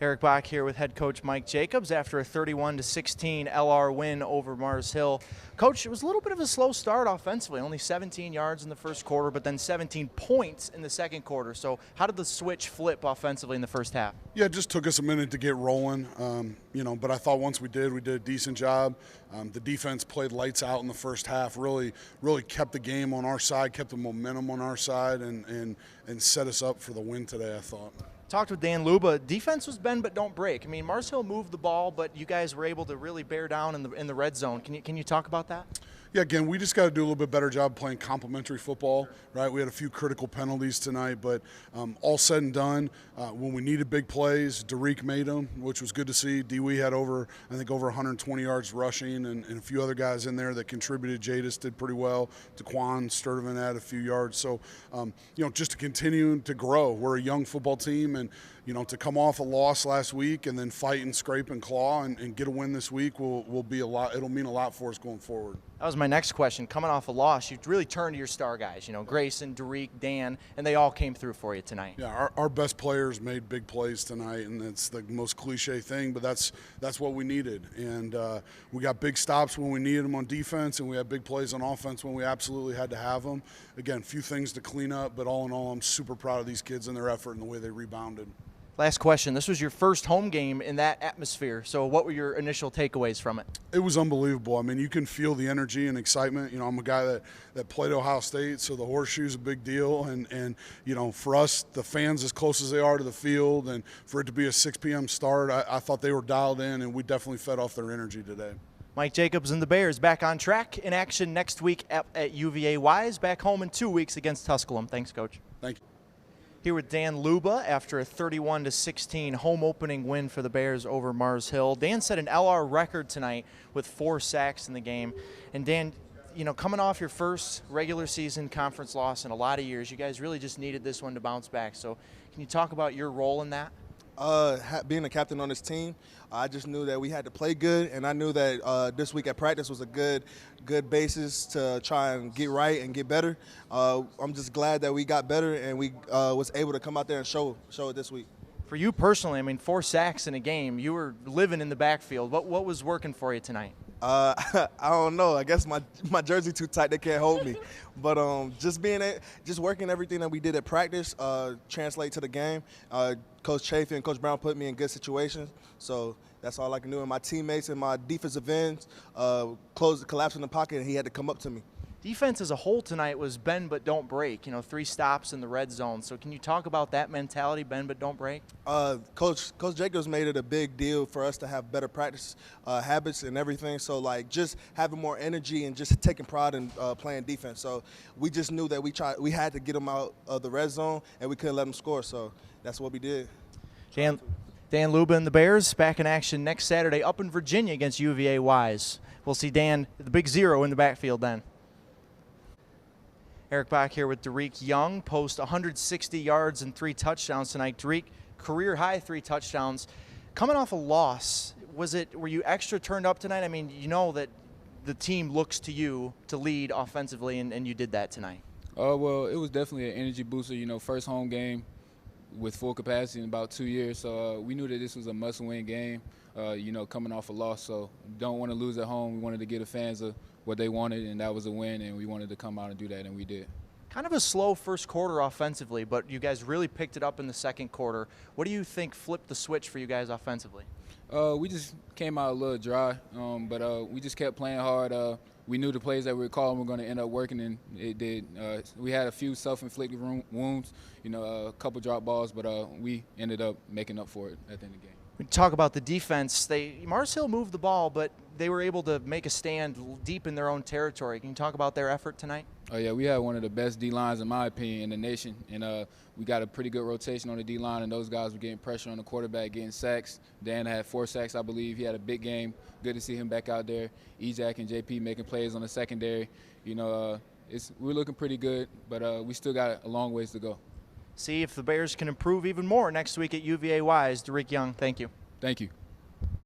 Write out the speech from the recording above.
Eric Bach here with head coach Mike Jacobs after a 31-16 LR win over Mars Hill. Coach, it was a little bit of a slow start offensively, only 17 yards in the first quarter, but then 17 points in the second quarter. So how did the switch flip offensively in the first half? Yeah, it just took us a minute to get rolling, but I thought once we did a decent job. The defense played lights out in the first half, really kept the game on our side, kept the momentum on our side, and set us up for the win today, I thought. Talked with Dan Luba. Defense was bend but don't break. I mean, Mars Hill moved the ball, but you guys were able to really bear down in the red zone. Can you talk about that? Yeah, again, we just got to do a little bit better job playing complementary football, right? We had a few critical penalties tonight, but all said and done, when we needed big plays, Dareke made them, which was good to see. Dewey had over 120 yards rushing, and a few other guys in there that contributed. Jadis did pretty well. Daquan Sturdivant had a few yards. So, just to continue to grow. We're a young football team, and to come off a loss last week and then fight and scrape and claw and get a win this week will be a lot. It'll mean a lot for us going forward. That was my next question. Coming off a loss, you really turned to your star guys, Grayson, Derrick, Dan, and they all came through for you tonight. Yeah, our best players made big plays tonight, and it's the most cliche thing, but that's what we needed. And we got big stops when we needed them on defense, and we had big plays on offense when we absolutely had to have them. Again, few things to clean up, but all in all, I'm super proud of these kids and their effort and the way they rebounded. Last question. This was your first home game in that atmosphere. So what were your initial takeaways from it? It was unbelievable. I mean, you can feel the energy and excitement. I'm a guy that played Ohio State, so the horseshoe's a big deal. And for us, the fans as close as they are to the field, and for it to be a 6 p.m. start, I thought they were dialed in, and we definitely fed off their energy today. Mike Jacobs and the Bears back on track in action next week at UVA Wise, back home in 2 weeks against Tusculum. Thanks, Coach. Thank you. Here with Dan Luba after a 31-16 home opening win for the Bears over Mars Hill. Dan set an LR record tonight with 4 sacks in the game. And Dan, coming off your first regular season conference loss in a lot of years, you guys really just needed this one to bounce back. So can you talk about your role in that? Being a captain on this team, I just knew that we had to play good, and I knew that this week at practice was a good basis to try and get right and get better. I'm just glad that we got better and we was able to come out there and show it this week. For you personally, 4 sacks in a game, you were living in the backfield. What was working for you tonight? I don't know. I guess my jersey too tight. They can't hold me. But just working everything that we did at practice translate to the game. Coach Chafee and Coach Brown put me in good situations. So that's all I can do. And my teammates and my defensive ends collapsed in the pocket, and he had to come up to me. Defense as a whole tonight was bend but don't break. 3 stops in the red zone. So can you talk about that mentality, bend but don't break? Coach Jacobs made it a big deal for us to have better practice habits and everything. So just having more energy and just taking pride in playing defense. So we just knew that we had to get them out of the red zone, and we couldn't let them score. So that's what we did. Dan Luba and the Bears back in action next Saturday up in Virginia against UVA Wise. We'll see Dan, the big 0 in the backfield then. Eric Bach here with Derrick Young, post 160 yards and 3 touchdowns tonight. Derrick, career high 3 touchdowns. Coming off a loss, were you extra turned up tonight? That the team looks to you to lead offensively, and you did that tonight. Well, it was definitely an energy booster. First home game with full capacity in about 2 years. So we knew that this was a must-win game, coming off a loss. So don't want to lose at home. We wanted to give the fans what they wanted, and that was a win, and we wanted to come out and do that, and we did. Kind of a slow first quarter offensively, but you guys really picked it up in the second quarter. What do you think flipped the switch for you guys offensively? We just came out a little dry, but we just kept playing hard. We knew the plays that we were calling were going to end up working, and it did. We had a few self-inflicted wounds, a couple drop balls, but we ended up making up for it at the end of the game. We talk about the defense. Mars Hill moved the ball, but they were able to make a stand deep in their own territory. Can you talk about their effort tonight? Oh, yeah, we had one of the best D-lines, in my opinion, in the nation. And we got a pretty good rotation on the D-line, and those guys were getting pressure on the quarterback, getting sacks. Dan had 4 sacks, I believe. He had a big game. Good to see him back out there. Ejac and JP making plays on the secondary. We're looking pretty good, but we still got a long ways to go. See if the Bears can improve even more next week at UVA Wise. Derrick Young, thank you. Thank you.